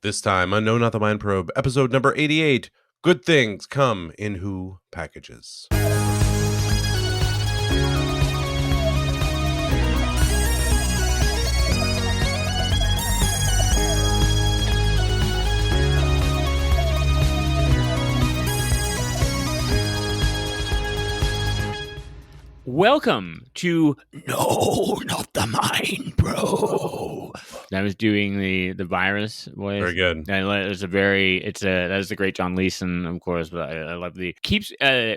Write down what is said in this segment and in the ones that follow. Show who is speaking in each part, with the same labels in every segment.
Speaker 1: This time on No Not the Mind Probe, episode number 88, Good Things Come in Who Packages.
Speaker 2: Welcome to No, Not the Mind, Bro. I was doing the virus voice.
Speaker 1: Very good.
Speaker 2: And that is a great John Leeson, of course, but I love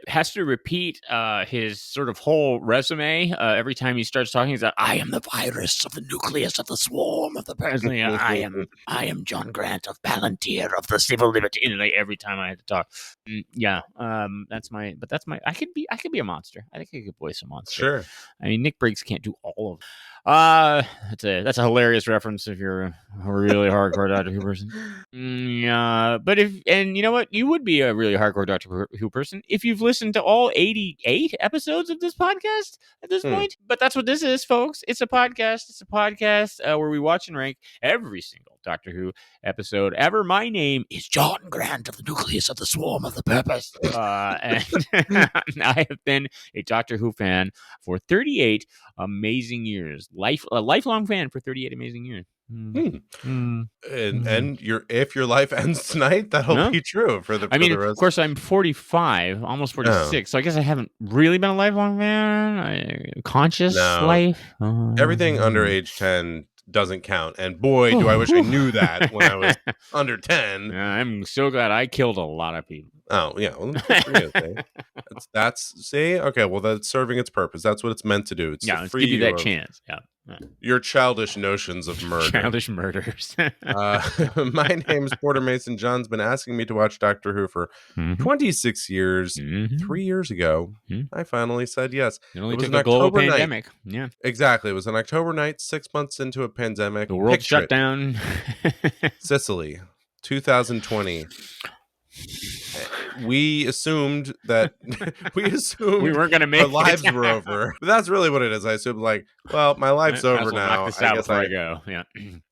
Speaker 2: has to repeat his sort of whole resume every time he starts talking. He's like, I am the virus of the nucleus of the swarm of the person. I am John Grant of Palantir of the Civil Liberty. And like every time I had to talk. That's my I could be a monster. I think I could voice a monster.
Speaker 1: Sure.
Speaker 2: I mean, Nick Briggs can't do all of it. That's a hilarious reference if you're a really hardcore Doctor Who person. But you know what? You would be a really hardcore Doctor Who person if you've listened to all 88 episodes of this podcast at this point. But that's what this is, folks. It's a podcast. It's a podcast where we watch and rank every single Doctor Who episode ever. My name is John Grant of the nucleus of the swarm of the purpose. And I have been a Doctor Who fan for 38 amazing years. A lifelong fan for 38 amazing years.
Speaker 1: And if your life ends tonight, that'll be true for the rest.
Speaker 2: Of course, I'm 45, almost 46, so I guess I haven't really been a lifelong fan. Conscious life.
Speaker 1: Everything under age 10 doesn't count, and boy, do I wish I knew that when I was under 10.
Speaker 2: I'm so glad I killed a lot of people.
Speaker 1: Oh yeah, well, that's see, okay, well, that's serving its purpose. That's what it's meant to do. It's to
Speaker 2: let's
Speaker 1: free
Speaker 2: give you that chance.
Speaker 1: Your childish notions of murder.
Speaker 2: Childish murders.
Speaker 1: My name's Porter Mason. John's been asking me to watch Doctor Who for 26 years. 3 years ago, I finally said yes.
Speaker 2: It only took a global pandemic.
Speaker 1: Night.
Speaker 2: Yeah,
Speaker 1: exactly. It was an October night, 6 months into a pandemic.
Speaker 2: The world shut down.
Speaker 1: Sicily, 2020. We assumed we
Speaker 2: weren't going to make
Speaker 1: our lives were over. But that's really what it is. I assumed well, my life's over now.
Speaker 2: Knock this out before I go. Yeah.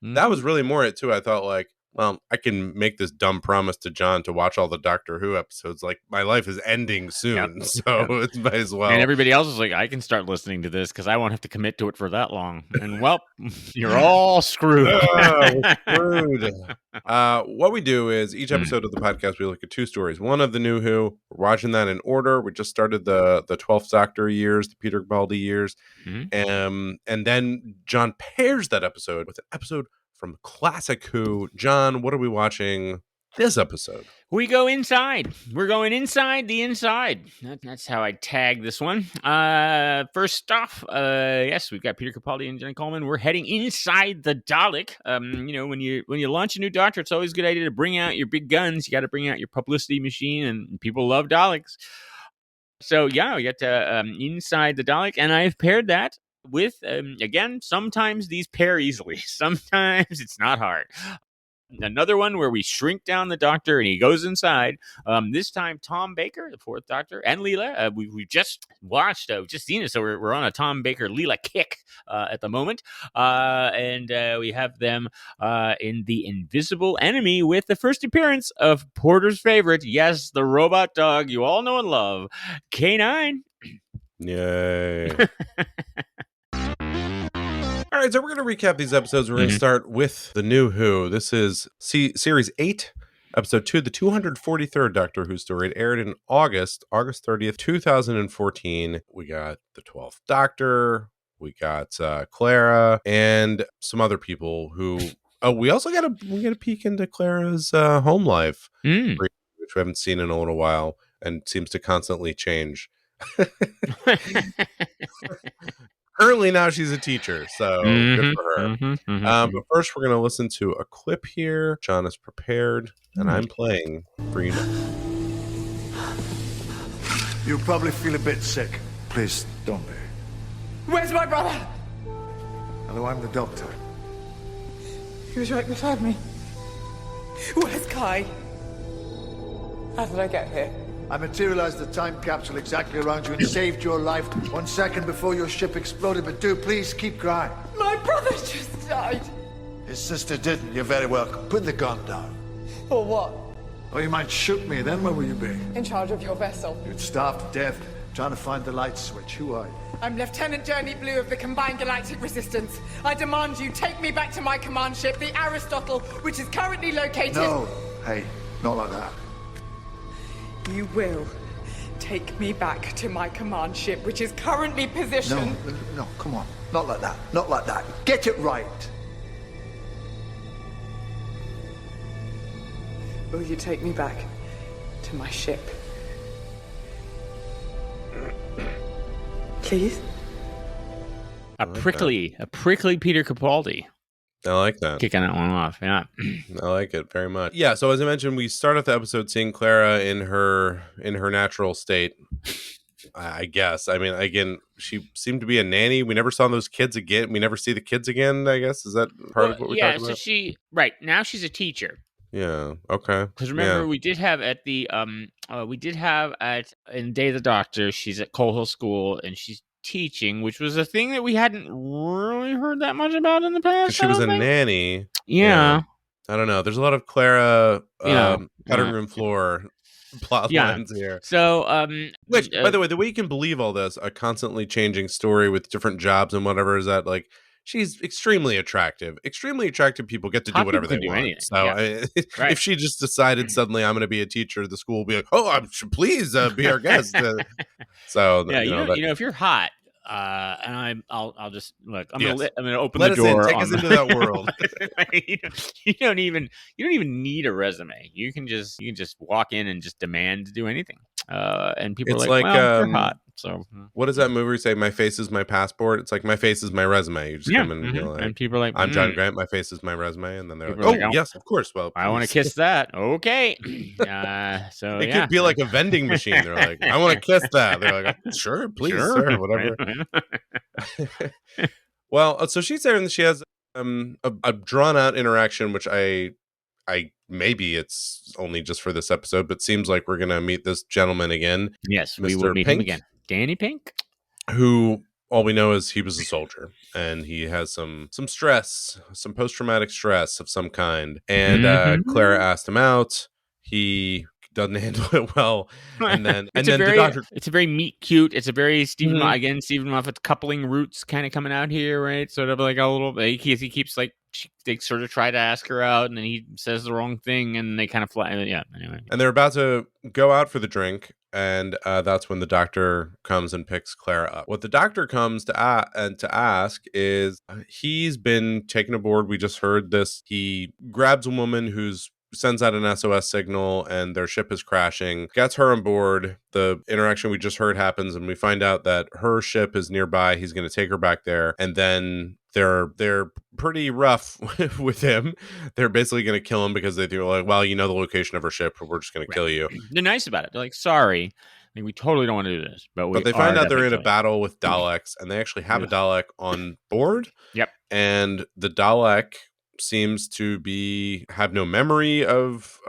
Speaker 1: That was really more it too. I thought well, I can make this dumb promise to John to watch all the Doctor Who episodes. Like, my life is ending soon, so it might as well.
Speaker 2: And everybody else is like, I can start listening to this because I won't have to commit to it for that long. And, well, you're all screwed.
Speaker 1: Screwed. What we do is, each episode of the podcast, we look at two stories. One of the NuWho. We're watching that in order. We just started the 12th Doctor years, the Peter Capaldi years. And then John pairs that episode with an episode from Classic Who. John, what are we watching this episode?
Speaker 2: We go inside. We're going inside the inside. That's how I tag this one. First off, yes, we've got Peter Capaldi and Jenny Coleman. We're heading inside the Dalek. When you launch a new Doctor, it's always a good idea to bring out your big guns. You got to bring out your publicity machine, and people love Daleks. So yeah, we get to inside the Dalek, and I've paired that with, again, sometimes these pair easily. Sometimes it's not hard. Another one where we shrink down the Doctor and he goes inside. This time, Tom Baker, the fourth Doctor, and Leela. We've just watched, we've just seen it, so we're on a Tom Baker Leela kick at the moment. And we have them in The Invisible Enemy with the first appearance of Porter's favorite, yes, the robot dog you all know and love, K9.
Speaker 1: Yay. All right, so we're going to recap these episodes. We're going to start with the NuWho. This is Series 8, Episode 2, the 243rd Doctor Who story. It aired in August 30th, 2014. We got the 12th Doctor, we got Clara, and some other people who... Oh, we also got a peek into Clara's home life, which we haven't seen in a little while, and seems to constantly change. Currently now she's a teacher, so good for her. But first we're going to listen to a clip here. John is prepared, and I'm playing for you now.
Speaker 3: You'll probably feel a bit sick. Please don't be.
Speaker 4: Where's my brother?
Speaker 3: Hello, I'm the Doctor.
Speaker 4: He was right beside me. Where's Kai? How did I get here?
Speaker 3: I materialized the time capsule exactly around you and saved your life 1 second before your ship exploded, but do please keep crying.
Speaker 4: My brother just died.
Speaker 3: His sister didn't. You're very welcome. Put the gun down.
Speaker 4: For what?
Speaker 3: Or you might shoot me. Then where will you be?
Speaker 4: In charge of your vessel.
Speaker 3: You'd starve to death trying to find the light switch. Who are you?
Speaker 4: I'm Lieutenant Journey Blue of the Combined Galactic Resistance. I demand you take me back to my command ship, the Aristotle, which is currently located...
Speaker 3: No. Hey, not like that.
Speaker 4: You will take me back to my command ship, which is currently positioned...
Speaker 3: No, come on. Not like that. Not like that. Get it right.
Speaker 4: Will you take me back to my ship? Please?
Speaker 2: A prickly Peter Capaldi.
Speaker 1: I like that.
Speaker 2: Kicking that one off, yeah.
Speaker 1: I like it very much. Yeah, so as I mentioned, we start off the episode seeing Clara in her natural state, I guess. I mean, again, she seemed to be a nanny. We never saw those kids again. We never see the kids again, I guess. Is that part of what we talked about?
Speaker 2: Right, now she's a teacher.
Speaker 1: Yeah, okay.
Speaker 2: Because remember, we did have in Day of the Doctor, she's at Coal Hill School, and she's teaching, which was a thing that we hadn't really heard that much about in the past.
Speaker 1: She was a nanny.
Speaker 2: Yeah.
Speaker 1: I don't know. There's a lot of Clara cutting room floor plot lines here.
Speaker 2: So,
Speaker 1: which, by the way, the way you can believe all this, a constantly changing story with different jobs and whatever, is that like she's extremely attractive. Extremely attractive people get to do whatever they want.
Speaker 2: Anything.
Speaker 1: So if she just decided suddenly I'm going to be a teacher, the school will be like, "Oh, please be our guest." So
Speaker 2: if you're hot, and I'll just look. I'm gonna open
Speaker 1: Let
Speaker 2: the
Speaker 1: us
Speaker 2: door.
Speaker 1: Take us into that world.
Speaker 2: You don't even need a resume. You can just walk in and just demand to do anything. And people are like, well, you're hot. So
Speaker 1: what does that movie say? My face is my passport. It's like my face is my resume. You just come in and you're like,
Speaker 2: and people are like,
Speaker 1: I'm John Grant. My face is my resume. And then they're like, oh, yes, of course. Well,
Speaker 2: I want to kiss that. Okay. So
Speaker 1: it could be like a vending machine. They're like, I want to kiss that. They're like, sure, please, sir, whatever. Well, so she's there and she has a drawn out interaction, which I maybe it's only just for this episode, but seems like we're gonna meet this gentleman again.
Speaker 2: Yes, we will meet him again. Danny Pink,
Speaker 1: who all we know is he was a soldier and he has some stress, some post-traumatic stress of some kind. And Clara asked him out. He doesn't handle it well, and then the doctor.
Speaker 2: It's a very meet cute. It's a very Stephen Moffat coupling roots kind of coming out here, right? Sort of like a little. He keeps like they sort of try to ask her out, and then he says the wrong thing, and they kind of fly. Yeah. Anyway,
Speaker 1: and they're about to go out for the drink, and that's when the doctor comes and picks Clara up. What the doctor comes to ask is, he's been taken aboard. We just heard this. He grabs a woman who's sends out an SOS signal and their ship is crashing, gets her on board. The interaction we just heard happens and we find out that her ship is nearby. He's going to take her back there, and then they're pretty rough with him. They're basically going to kill him because they're like, well, you know the location of her ship, but we're just going to kill you.
Speaker 2: They're nice about it. They're like, sorry, we totally don't want to do this, but
Speaker 1: they find out they're in a battle with Daleks, and they actually have a Dalek on board.
Speaker 2: Yep.
Speaker 1: And the Dalek seems to have no memory of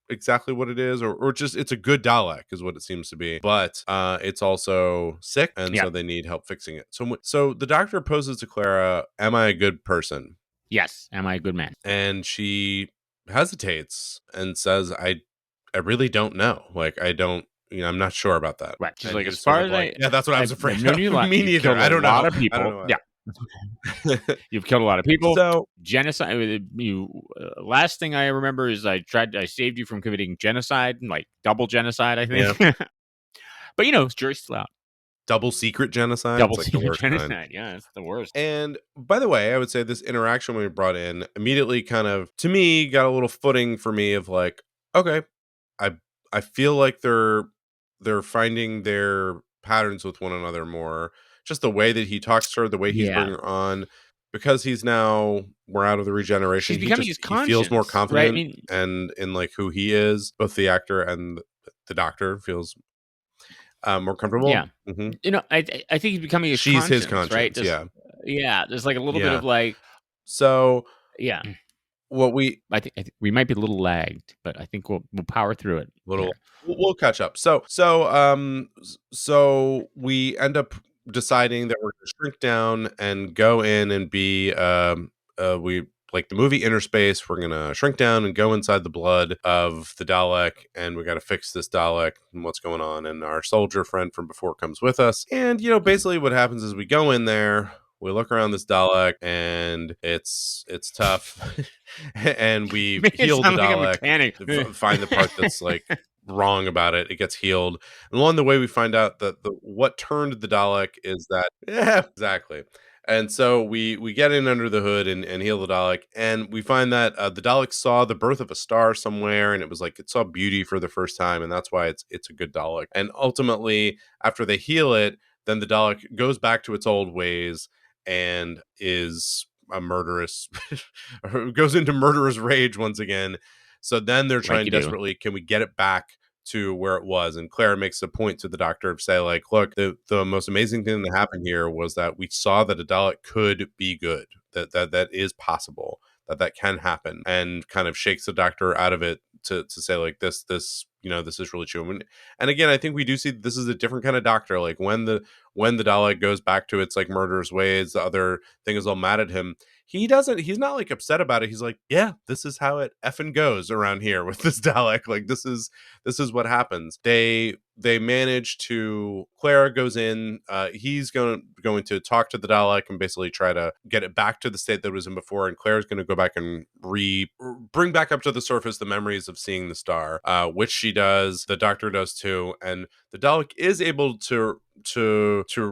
Speaker 1: exactly what it is, or just it's a good Dalek is what it seems to be, but it's also sick, and so they need help fixing it. So the doctor poses to Clara, am I a good person?
Speaker 2: Yes. Am I a good man?
Speaker 1: And she hesitates and says, I really don't know. Like, I don't, I'm not sure about that.
Speaker 2: Right. She's
Speaker 1: and
Speaker 2: like, as far as
Speaker 1: that's what I was afraid of.
Speaker 2: Me neither. I don't know. A lot of people. Yeah. You've killed a lot of people.
Speaker 1: So
Speaker 2: genocide. Last thing I remember is I saved you from committing genocide, like double genocide, I think. Yeah. But jury's still out.
Speaker 1: Double secret genocide.
Speaker 2: Double secret genocide. Kind. Yeah, it's the worst.
Speaker 1: And by the way, I would say this interaction we brought in immediately kind of, to me, got a little footing for me of like, okay, I feel like they're finding their patterns with one another more. Just the way that he talks to her, the way he's bringing her on, because we're out of the regeneration.
Speaker 2: She's becoming his conscience.
Speaker 1: He feels more confident,
Speaker 2: right?
Speaker 1: and in like who he is. Both the actor and the doctor feels more comfortable.
Speaker 2: Yeah, I think he's becoming his.
Speaker 1: She's his conscience,
Speaker 2: right?
Speaker 1: Yeah.
Speaker 2: There's like a little bit of like.
Speaker 1: So
Speaker 2: yeah,
Speaker 1: I
Speaker 2: think we might be a little lagged, but I think we'll power through it.
Speaker 1: We'll catch up. So we end up deciding that we're going to shrink down and go in and be like the movie Inner Space, we're gonna shrink down and go inside the blood of the Dalek, and we got to fix this Dalek and what's going on. And our soldier friend from before comes with us, and basically what happens is we go in there. We look around this Dalek, and it's tough, and we
Speaker 2: Make it
Speaker 1: heal the
Speaker 2: sound like a
Speaker 1: Dalek.
Speaker 2: mechanic.
Speaker 1: Find the part that's like wrong about it. It gets healed, and along the way, we find out that what turned the Dalek is that exactly. And so we get in under the hood and heal the Dalek, and we find that the Dalek saw the birth of a star somewhere, and it was like it saw beauty for the first time, and that's why it's a good Dalek. And ultimately, after they heal it, then the Dalek goes back to its old ways and is a murderous goes into murderous rage once again. So then they're trying desperately, can we get it back to where it was? And Clara makes a point to the Doctor of say, like, look, the most amazing thing that happened here was that we saw that a Dalek could be good, that is possible, that can happen, and kind of shakes the Doctor out of it to say, like, this this is really true. And again, I think we do see this is a different kind of Doctor. Like when the Dalek goes back to its like murderous ways, the other thing is all mad at him. He's not like upset about it. He's like, yeah, this is how it effing goes around here with this Dalek. Like this is what happens. They manage to, Clara goes in, he's going to talk to the Dalek and basically try to get it back to the state that it was in before, and Claire's going to go back and bring back up to the surface the memories of seeing the star, which she does. The Doctor does too, and the Dalek is able to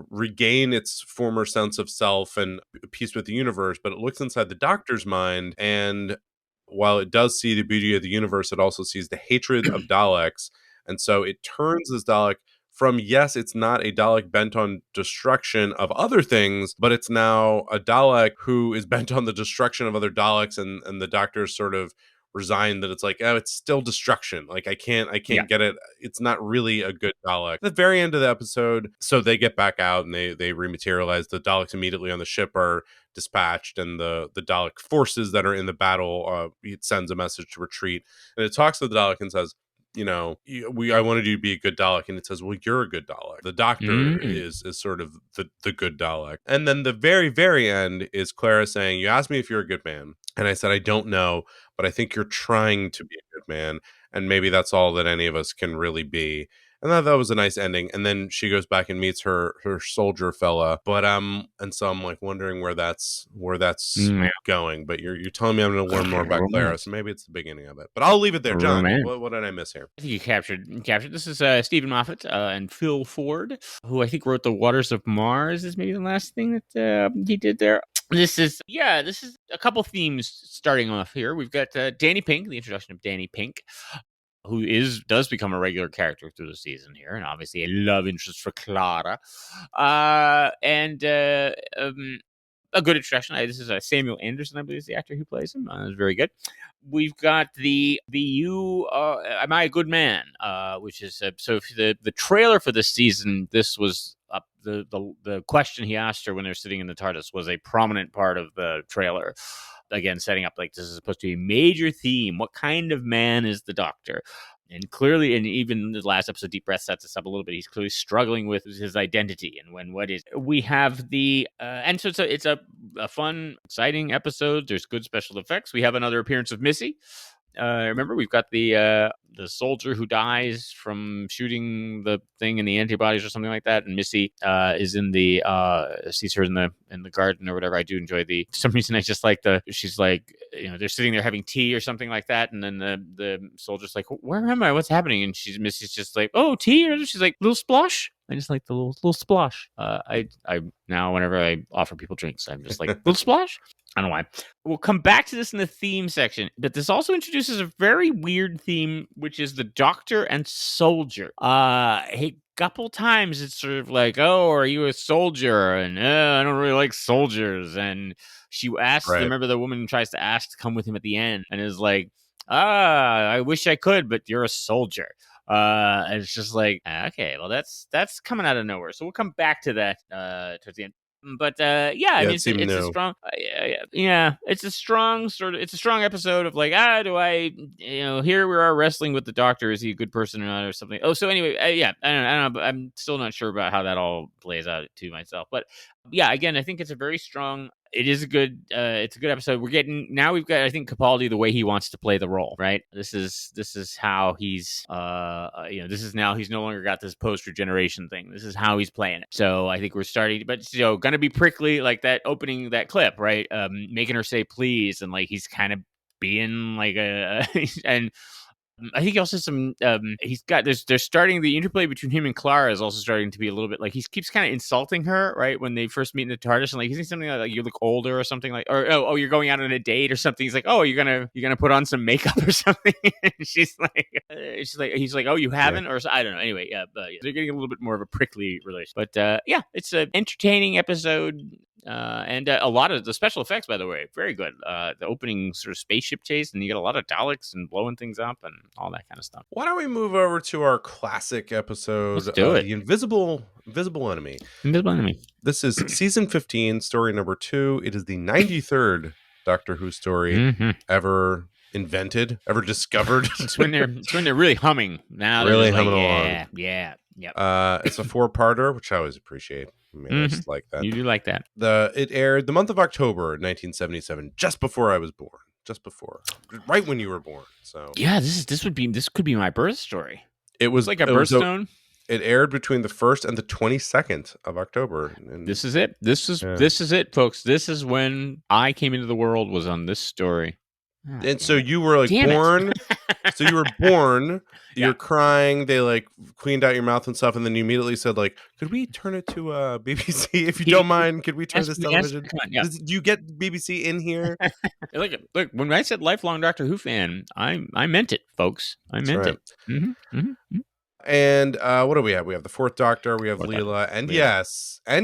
Speaker 1: regain its former sense of self and peace with the universe, but it looks inside the Doctor's mind, and while it does see the beauty of the universe, it also sees the hatred of Daleks. And so it turns this Dalek from, yes, it's not a Dalek bent on destruction of other things, but it's now a Dalek who is bent on the destruction of other Daleks, and the Doctor is sort of resigned that it's like, oh, it's still destruction. Like I can't get it. It's not really a good Dalek. At the very end of the episode, so they get back out and they rematerialize. The Daleks immediately on the ship are dispatched, and the Dalek forces that are in the battle, it sends a message to retreat, and it talks to the Dalek and says, I wanted you to be a good Dalek, and it says, well, you're a good Dalek. The Doctor is sort of the good Dalek. And then the very, very end is Clara saying, you asked me if you're a good man, and I said, I don't know, but I think you're trying to be a good man, and maybe that's all that any of us can really be. And that was a nice ending. And then she goes back and meets her soldier fella. But and so I'm like wondering where that's going. But you're telling me I'm going to learn more about Clara, so maybe it's the beginning of it. But I'll leave it there, John. What did I miss here?
Speaker 2: I think you captured. This is Stephen Moffat and Phil Ford, who I think wrote The Waters of Mars. Is maybe the last thing that he did there. This is a couple themes starting off here. We've got Danny Pink, the introduction of Danny Pink, who does become a regular character through the season here, and obviously a love interest for Clara, and a good introduction. This is Samuel Anderson, I believe, is the actor who plays him. It's very good. We've got the "You Am I a Good Man," which is so the trailer for this season. This was the question he asked her when they're sitting in the TARDIS was a prominent part of the trailer. Again, setting up like this is supposed to be a major theme. What kind of man is the Doctor? And clearly, and even the last episode, Deep Breath sets us up a little bit. He's clearly struggling with his identity and what is. We have the and so it's a fun, exciting episode. There's good special effects. We have another appearance of Missy. Remember, we've got the soldier who dies from shooting the thing in the antibodies or something like that, and Missy is in the sees her in the garden or whatever. I do enjoy for some reason I just like she's like, they're sitting there having tea or something like that, and then the soldier's like, where am I? What's happening? And Missy's just like, oh, tea, or she's like, little splosh. I just like the little splosh. I now whenever I offer people drinks, I'm just like, little splosh. I don't know why. We'll come back to this in the theme section, but this also introduces a very weird theme, which is the Doctor and Soldier. A couple times it's sort of like, oh, are you a soldier? And I don't really like soldiers. And she asks, remember the woman tries to ask to come with him at the end and is like, I wish I could, but you're a soldier. And it's just like, okay, well, that's coming out of nowhere. So we'll come back to that towards the end. But I mean, it's a strong, it's a strong episode of like, do I, here we are wrestling with the Doctor. Is he a good person or not, or something? Oh, so anyway, I don't know, but I'm still not sure about how that all plays out to myself. But yeah, again, I think it's a very strong it is a good. It's a good episode. We've got I think Capaldi the way he wants to play the role. Right. This is how he's. This is now he's no longer got this post regeneration thing. This is how he's playing it. So I think we're starting, but gonna be prickly like that opening that clip, right? Making her say please, and like he's kind of being like and. I think also some he's got they're starting the interplay between him and Clara is also starting to be a little bit like he keeps kind of insulting her right when they first meet in the TARDIS and like he's saying something like you look older or something like or you're going out on a date or something. He's like you're gonna put on some makeup or something. She's like he's like oh you haven't or I don't know anyway they're getting a little bit more of a prickly relation but it's an entertaining episode. And a lot of the special effects, by the way, very good. The opening sort of spaceship chase, and you get a lot of Daleks and blowing things up and all that kind of stuff.
Speaker 1: Why don't we move over to our classic episode,
Speaker 2: Let's do it.
Speaker 1: The Invisible Enemy.
Speaker 2: Invisible Enemy.
Speaker 1: This is season 15, story number 2. It is the 93rd Doctor Who story ever invented, ever discovered.
Speaker 2: It's when they're really humming. Now
Speaker 1: really
Speaker 2: they're
Speaker 1: humming
Speaker 2: along. Yeah.
Speaker 1: It's a 4-parter, which I always appreciate. I just like that.
Speaker 2: You do like that.
Speaker 1: It aired the month of October 1977, just before I was born. Just before, right when you were born. So
Speaker 2: yeah, this could be my birth story.
Speaker 1: It was
Speaker 2: like a birthstone.
Speaker 1: It aired between the 1st and the 22nd of October. And
Speaker 2: this is it. This is it, folks. This is when I came into the world. Was on this story.
Speaker 1: And so you were like born. So you were born. You're crying. They like cleaned out your mouth and stuff, and then you immediately said like, "Could we turn it to BBC if you don't mind? Could we turn this television? Do you get BBC in here?"
Speaker 2: Look. When I said lifelong Doctor Who fan, I meant it, folks. I meant it. Mm-hmm.
Speaker 1: And what do we have? We have the 4th Doctor. We have Leela, and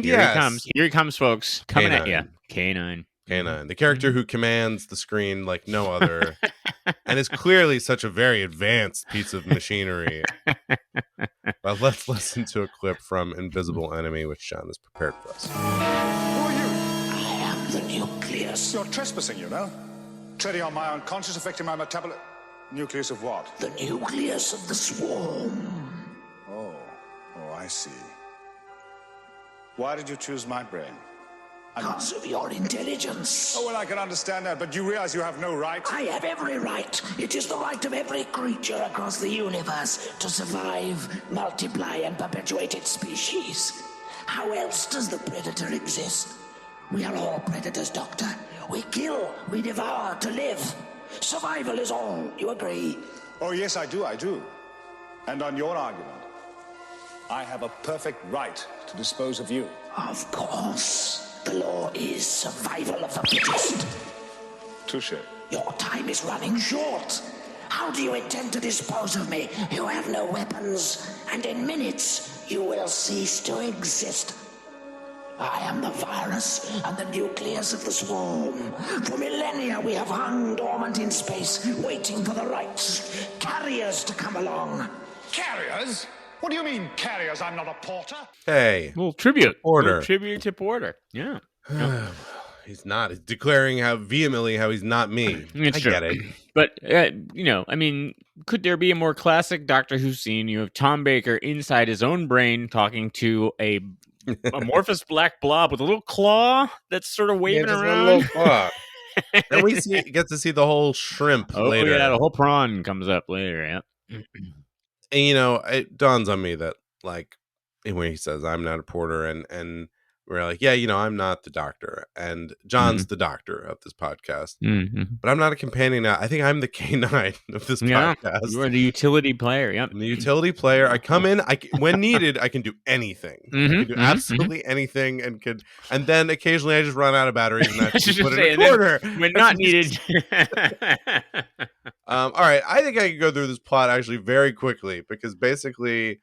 Speaker 1: here
Speaker 2: he comes, folks, coming at you. K9.
Speaker 1: K9, the character who commands the screen like no other, and is clearly such a very advanced piece of machinery. But let's listen to a clip from Invisible Enemy, which John has prepared for us.
Speaker 3: Who are you?
Speaker 5: I am the nucleus.
Speaker 3: You're trespassing, you know. Treading on my unconscious, affecting my metabolism. Nucleus of what?
Speaker 5: The nucleus of the swarm.
Speaker 3: Oh, I see. Why did you choose my brain?
Speaker 5: Because of your intelligence.
Speaker 3: Oh, well, I can understand that, but you realize you have no right?
Speaker 5: I have every right. It is the right of every creature across the universe to survive, multiply, and perpetuate its species. How else does the predator exist? We are all predators, Doctor. We kill, we devour to live. Survival is all. You agree?
Speaker 3: Oh, yes, I do. And on your argument, I have a perfect right to dispose of you.
Speaker 5: Of course. The law is survival of the fittest.
Speaker 3: Touche.
Speaker 5: Your time is running short. How do you intend to dispose of me? You have no weapons, and in minutes you will cease to exist. I am the virus and the nucleus of the swarm. For millennia we have hung dormant in space, waiting for the right carriers to come along.
Speaker 3: Carriers? What do you mean, carriers? I'm not a porter.
Speaker 1: Hey.
Speaker 2: Little tribute.
Speaker 1: Porter.
Speaker 2: Little tribute to Porter. Yeah.
Speaker 1: He's not. He's declaring vehemently how he's not me.
Speaker 2: It's true.
Speaker 1: Get it.
Speaker 2: But, could there be a more classic Doctor Who scene? You have Tom Baker inside his own brain talking to a amorphous black blob with a little claw that's sort of waving around.
Speaker 1: A little claw. And we get to see the whole shrimp later.
Speaker 2: Yeah, the whole prawn comes up later, yeah.
Speaker 1: And, it dawns on me that, like, when he says, I'm not a porter, and we're like, yeah, I'm not the Doctor, and John's the Doctor of this podcast, but I'm not a companion. I think I'm the K9 of this podcast.
Speaker 2: You are the utility player, yep.
Speaker 1: I'm the utility player. I come in, when needed, I can do anything. I can do absolutely anything, and then occasionally I just run out of batteries, and I have to put in a quarter.
Speaker 2: When not needed.
Speaker 1: All right, I think I can go through this plot actually very quickly, because basically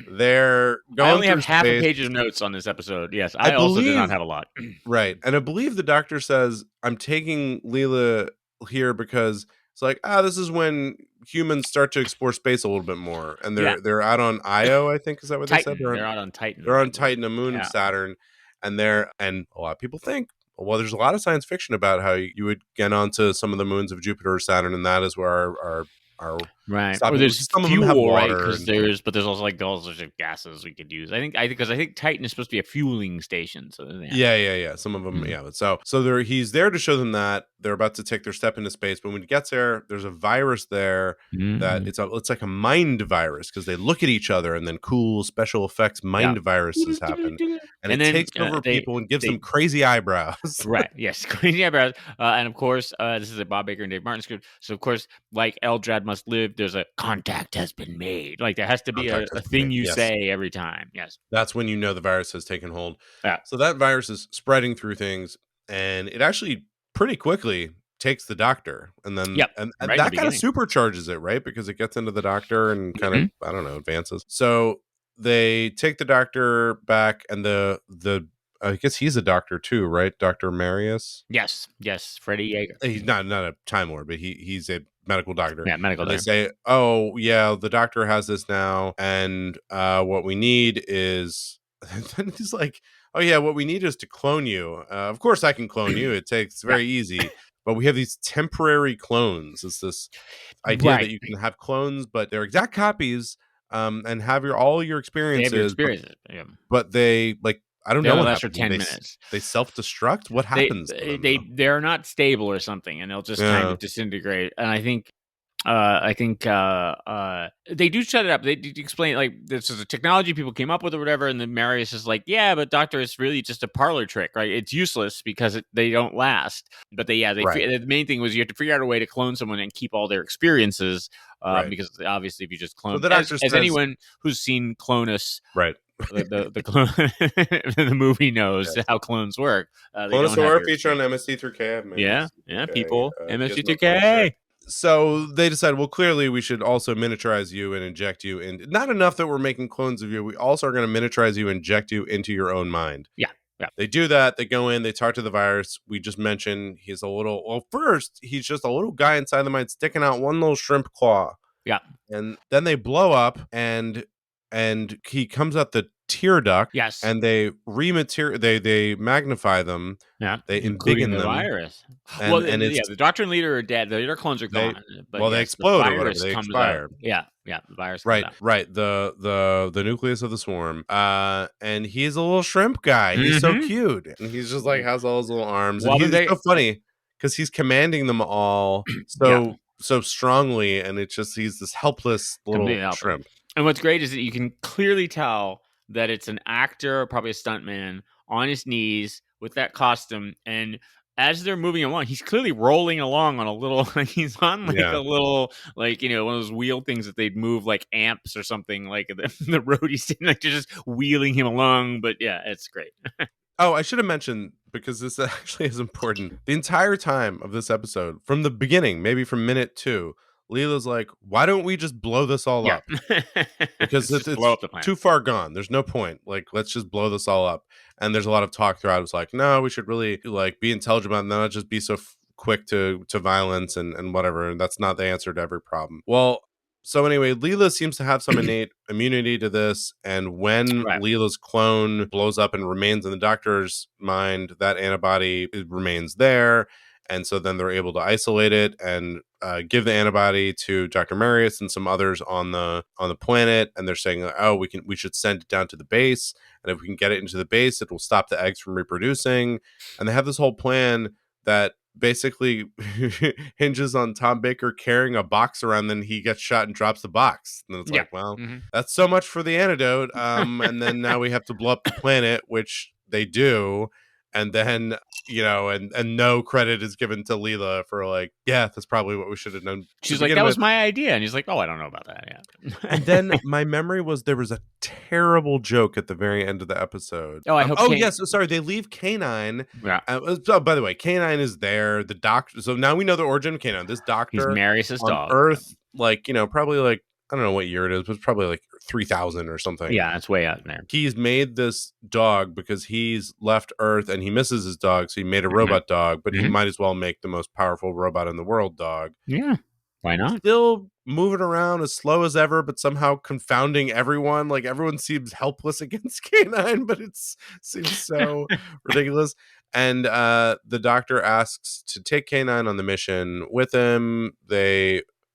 Speaker 1: they're going.
Speaker 2: I only have
Speaker 1: space.
Speaker 2: half a page of notes on this episode. Yes, I also did not have a lot.
Speaker 1: Right, and I believe the Doctor says, I'm taking Leela here because it's like, this is when humans start to explore space a little bit more, and they're out on Io, I think, is that what
Speaker 2: Titan.
Speaker 1: they said?
Speaker 2: They're out on Titan.
Speaker 1: They're on Titan, a moon of Saturn, and a lot of people think, well, there's a lot of science fiction about how you would get onto some of the moons of Jupiter or Saturn, and that is where
Speaker 2: Right. Or
Speaker 1: stopping.
Speaker 2: there's
Speaker 1: Some of them have
Speaker 2: fuel, right?
Speaker 1: water.
Speaker 2: Because there's also like all sorts of gases we could use. I think Titan is supposed to be a fueling station. So
Speaker 1: Yeah. Some of them, yeah. But so he's there to show them that they're about to take their step into space. But when he gets there, there's a virus there that it's like a mind virus because they look at each other and then cool special effects mind viruses happen, and it
Speaker 2: then
Speaker 1: takes over people and gives them crazy eyebrows.
Speaker 2: Right. Yes. Crazy eyebrows. And of course, this is a Bob Baker and Dave Martin script. So of course, like Eldrad must live, there's a contact has been made. Like there has to be a thing you say every time. Yes.
Speaker 1: That's when you know the virus has taken hold.
Speaker 2: Yeah.
Speaker 1: So that virus is spreading through things, and it actually pretty quickly takes the Doctor, and then and
Speaker 2: right
Speaker 1: that kind of supercharges it, right? Because it gets into the Doctor and kind of, I don't know, advances. So they take the Doctor back, and the I guess he's a doctor too, right? Dr. Marius.
Speaker 2: Yes. Freddie Yeager.
Speaker 1: He's not a Time Lord, but he's a medical doctor.
Speaker 2: Yeah, medical doctor.
Speaker 1: They say, oh yeah, the Doctor has this now, and what we need is. And then he's like, oh yeah, what we need is to clone you. Of course, I can clone you. It's very easy. But we have these temporary clones. It's this idea that you can have clones, but they're exact copies, and have all your experiences. But they I don't know what happens.
Speaker 2: 10 minutes.
Speaker 1: They self-destruct? What happens?
Speaker 2: They're not stable or something, and they'll just kind of disintegrate. And I think they do set it up. They explain like this is a technology people came up with or whatever, and then Marius is like, yeah, but Doctor, it's really just a parlor trick, right? It's useless because they don't last. But the main thing was you have to figure out a way to clone someone and keep all their experiences, because obviously if you just clone, as anyone who's seen Clonus,
Speaker 1: right.
Speaker 2: the clone the movie knows how clones work.
Speaker 1: Clonus or feature on MST3K.
Speaker 2: People MST3K.
Speaker 1: So they decide, well, clearly we should also miniaturize you and inject you in. Not enough that we're making clones of you. We also are going to miniaturize you, inject you into your own mind.
Speaker 2: Yeah.
Speaker 1: They do that. They go in, they talk to the virus. We just mentioned he's first, he's just a little guy inside the mind sticking out one little shrimp claw.
Speaker 2: Yeah.
Speaker 1: And then they blow up and he comes out the tear duct.
Speaker 2: Yes.
Speaker 1: And they they magnify them.
Speaker 2: Yeah.
Speaker 1: They embiggen
Speaker 2: the
Speaker 1: them.
Speaker 2: Virus.
Speaker 1: The
Speaker 2: Doctor and Leader are dead. The Leader clones are gone.
Speaker 1: They explode or whatever. They expire.
Speaker 2: Yeah. The virus.
Speaker 1: Right. The nucleus of the swarm. And he's a little shrimp guy. He's so cute. And he's just like has all his little arms. And he's so funny because he's commanding them all so strongly, and it's just he's this helpless little shrimp.
Speaker 2: And what's great is that you can clearly tell that it's an actor, probably a stuntman, on his knees with that costume. And as they're moving along, he's clearly rolling along on a little, he's on a little, one of those wheel things that they'd move like amps or something, like the roadies, like they're just wheeling him along. But yeah, it's great.
Speaker 1: Oh, I should have mentioned, because this actually is important. The entire time of this episode, from the beginning, maybe from minute 2, Leela's like, why don't we just blow this all up? Because it's too far gone. There's no point. Like, let's just blow this all up. And there's a lot of talk throughout. It's like, no, we should really be intelligent and not just be so quick to violence and whatever. And that's not the answer to every problem. Well, so anyway, Leela seems to have some innate immunity to this. And when Leela's clone blows up and remains in the Doctor's mind, that antibody remains there. And so then they're able to isolate it and give the antibody to Dr. Marius and some others on the planet. And they're saying, oh, we should send it down to the base. And if we can get it into the base, it will stop the eggs from reproducing. And they have this whole plan that basically hinges on Tom Baker carrying a box around. Then he gets shot and drops the box. And it's like, well, that's so much for the antidote. And then now we have to blow up the planet, which they do. And then, and no credit is given to Leela for that's probably what we should have known.
Speaker 2: She's like, that was my idea. And he's like, oh, I don't know about that. Yeah.
Speaker 1: And then my memory was there was a terrible joke at the very end of the episode.
Speaker 2: Oh, I hope.
Speaker 1: Yes. Sorry. They leave K9.
Speaker 2: Yeah.
Speaker 1: By the way, K9 is there. The Doctor. So now we know the origin of K9. This Doctor.
Speaker 2: He's Marius's dog.
Speaker 1: Earth, probably I don't know what year it is, but it's probably 3000 or something.
Speaker 2: Yeah, it's way out there.
Speaker 1: He's made this dog because he's left Earth and he misses his dog, so he made a robot dog, but he might as well make the most powerful robot in the world dog.
Speaker 2: Yeah, why not?
Speaker 1: Still moving around as slow as ever, but somehow confounding everyone. Like, everyone seems helpless against K9, but it seems so ridiculous. And the Doctor asks to take K9 on the mission with him.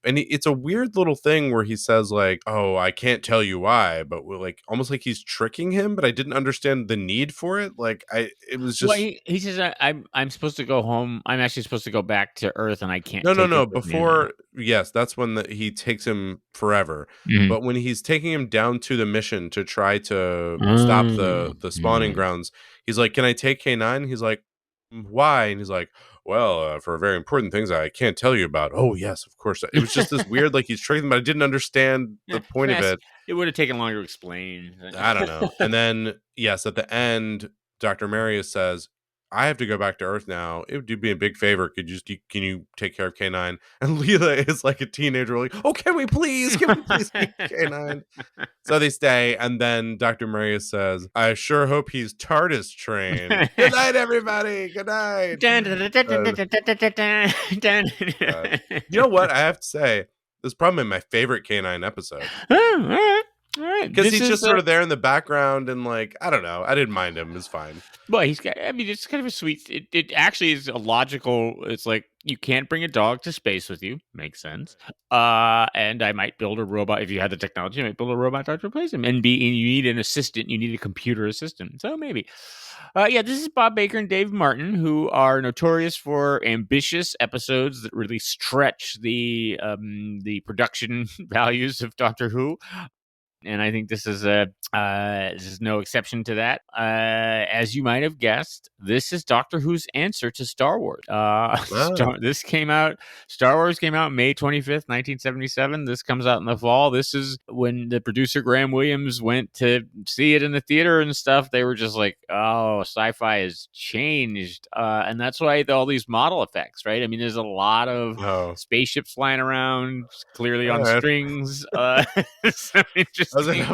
Speaker 1: and it's a weird little thing where he says like, "Oh, I can't tell you why," but we're like almost like he's tricking him. But I didn't understand the need for it. Like it was
Speaker 2: Well,
Speaker 1: just
Speaker 2: he says I'm supposed to go home. I'm actually supposed to go back to Earth, and I can't
Speaker 1: no, no,
Speaker 2: take
Speaker 1: no.
Speaker 2: it with me anymore.
Speaker 1: Before, yes, that's when he takes him forever.
Speaker 2: Mhm.
Speaker 1: But when he's taking him down to the mission to try to stop
Speaker 2: Mm,
Speaker 1: the spawning grounds, he's like, "Can I take K9?" He's like, "Why?" And he's like, "Well, for very important things I can't tell you about." Oh, yes, of course. It was just this weird, like he's tricking, but I didn't understand the point of it.
Speaker 2: It would have taken longer to explain.
Speaker 1: I don't know. And then, yes, at the end, Dr. Marius says, "I have to go back to Earth now. It would do me a big favor. Can you take care of K9?" And Leela is like a teenager, like, "Oh, can we please keep K9?" So they stay, and then Dr. Marius says, "I sure hope he's TARDIS trained." Good night, everybody. Good night. You know what? I have to say, this is probably my favorite K9 episode.
Speaker 2: All right.
Speaker 1: Because he's just sort of there in the background and like, I don't know. I didn't mind him. It's fine.
Speaker 2: Well, it's kind of a sweet, it actually is a logical, it's like, you can't bring a dog to space with you. Makes sense. And I might build a robot. If you had the technology, I might build a robot to replace him. And you need an assistant. You need a computer assistant. So maybe. This is Bob Baker and Dave Martin, who are notorious for ambitious episodes that really stretch the production values of Doctor Who. And I think this is no exception to that. As you might have guessed, this is Doctor Who's answer to Star Wars. Star Wars came out May 25th, 1977. This comes out in the fall. This is when the producer Graham Williams went to see it in the theater and stuff. They were just like, oh, sci-fi has changed. And that's why all these model effects, right? I mean, there's a lot of spaceships flying around, clearly on strings.
Speaker 1: I'm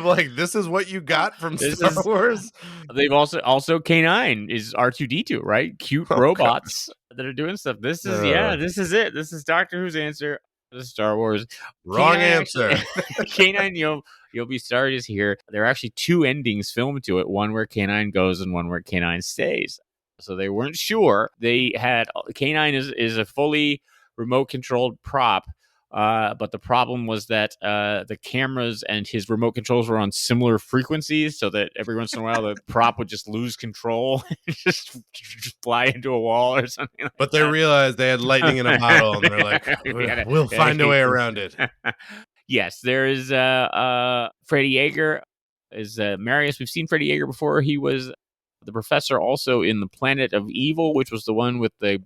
Speaker 1: like, this is what you got from Star Wars.
Speaker 2: They've also K9 is R2D2, right? Cute robots that are doing stuff. This is this is it. This is Doctor Who's answer to Star Wars.
Speaker 1: Wrong answer.
Speaker 2: K9, you'll be sorry to hear there are actually two endings filmed to it. One where K9 goes and one where K9 stays. So they weren't sure. They had K9 is a fully remote controlled prop. But the problem was that the cameras and his remote controls were on similar frequencies, so that every once in a while the prop would just lose control and just fly into a wall or something.
Speaker 1: But they realized they had lightning in a bottle, and they're like, "We'll find a way around it."
Speaker 2: Yes, there is Freddie Yeager is Marius. We've seen Freddie Yeager before. He was the professor also in the Planet of Evil, which was the one with the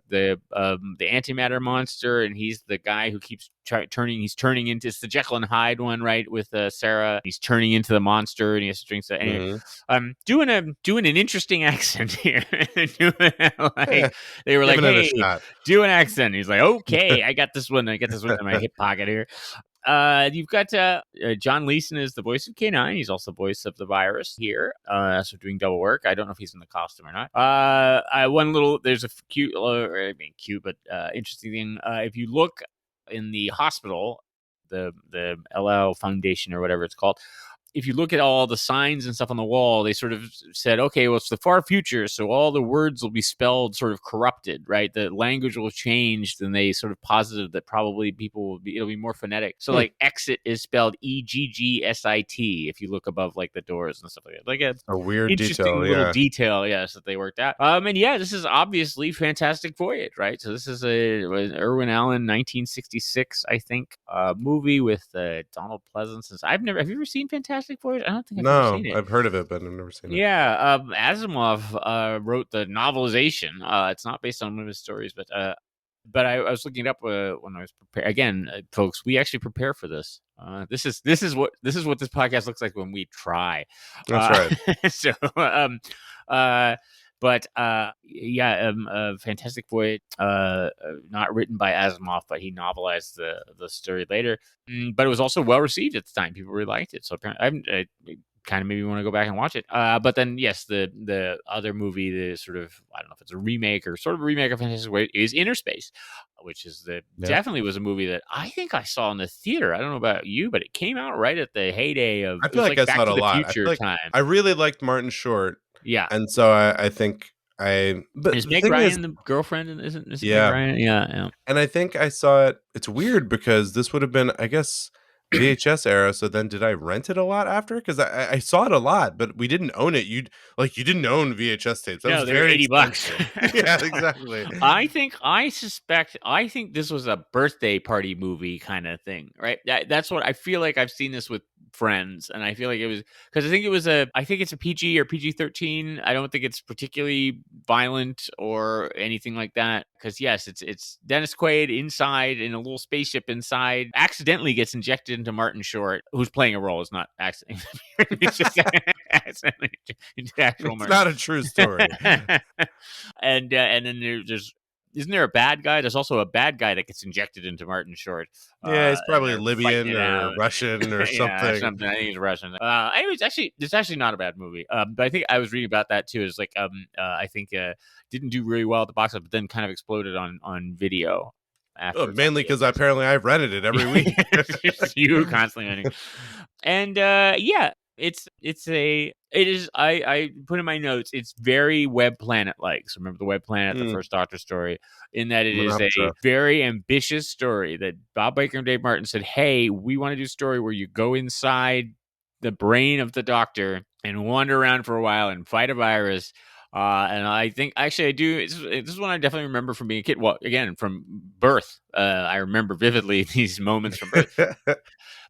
Speaker 2: antimatter monster, and he's the guy who keeps turning. He's turning into it's the Jekyll and Hyde one, right? With Sarah, he's turning into the monster, and he has to drink. So anyway, doing an interesting accent here. They were like, "Hey, do an accent." He's like, "Okay, I got this one. I got this one in my hip pocket here." You've got John Leeson is the voice of K9. He's also the voice of the virus here. So doing double work. I don't know if he's in the costume or not. There's a cute, but interesting thing. If you look in the hospital, the LL Foundation or whatever it's called, if you look at all the signs and stuff on the wall, they sort of said, okay, well, it's the far future, so all the words will be spelled sort of corrupted, right? The language will change, and they sort of posited that probably it'll be more phonetic. So like exit is spelled EGGSIT if you look above like the doors and stuff like that. Like
Speaker 1: a weird
Speaker 2: interesting little detail, yes, that they worked out. This is obviously Fantastic Voyage, right? So this is an Irwin Allen 1966, I think, movie with Donald Pleasance. Have you ever seen Fantastic Voyage? I don't think I've ever seen it.
Speaker 1: I've heard of it, but I've never seen it.
Speaker 2: Yeah, Asimov wrote the novelization. It's not based on one of his stories, but I was looking it up when I was prepared. Again, folks, we actually prepare for this. This is what this podcast looks like when we try.
Speaker 1: That's right.
Speaker 2: So, Fantastic Voyage, not written by Asimov, but he novelized the story later. But it was also well received at the time. People really liked it. So apparently, I kind of maybe want to go back and watch it. But then, yes, the other movie, the sort of, I don't know if it's a remake or sort of a remake of Fantastic Voyage, is Inner Space, which is definitely was a movie that I think I saw in the theater. I don't know about you, but it came out right at the heyday of.
Speaker 1: I feel like I saw it a lot. I really liked Martin Short.
Speaker 2: Yeah.
Speaker 1: And so I think but
Speaker 2: Is
Speaker 1: the
Speaker 2: Meg
Speaker 1: thing
Speaker 2: Ryan
Speaker 1: is,
Speaker 2: the girlfriend? And isn't Meg
Speaker 1: yeah.
Speaker 2: Ryan? Yeah.
Speaker 1: And I think I saw it. It's weird because this would have been, I guess, VHS era. So then, did I rent it a lot after? Because I saw it a lot, but we didn't own it. You didn't own VHS tapes. That
Speaker 2: No,
Speaker 1: was
Speaker 2: they're
Speaker 1: very
Speaker 2: $80.
Speaker 1: expensive. Yeah, exactly.
Speaker 2: I think this was a birthday party movie kind of thing, right? That's what I feel like. I've seen this with friends, and I feel like it was because I think it's a PG or PG-13. I don't think it's particularly violent or anything like that. Because yes, it's Dennis Quaid inside in a little spaceship inside, accidentally gets injected into Martin Short, who's playing a role. Is not accidentally. It's just accidentally into actual
Speaker 1: It's
Speaker 2: Martin.
Speaker 1: not a true story.
Speaker 2: And then there's isn't there a bad guy? There's also a bad guy that gets injected into Martin Short.
Speaker 1: Yeah, he's
Speaker 2: And
Speaker 1: probably
Speaker 2: they're fighting
Speaker 1: Libyan
Speaker 2: it
Speaker 1: or
Speaker 2: out.
Speaker 1: Russian or
Speaker 2: Yeah,
Speaker 1: something.
Speaker 2: I think he's Russian. Anyways, it's actually not a bad movie. But I think I was reading about that too. Is like I think didn't do really well at the box office, but then kind of exploded on video. After
Speaker 1: Mainly because apparently I've rented it every week.
Speaker 2: you constantly renting. And I put in my notes, it's very Web Planet like. So remember the Web Planet, the first Doctor story, in that it is a very ambitious story that Bob Baker and Dave Martin said, hey, we want to do a story where you go inside the brain of the Doctor and wander around for a while and fight a virus. And I think actually I do. This is one I definitely remember from being a kid. Well, again, from birth, I remember vividly these moments from birth.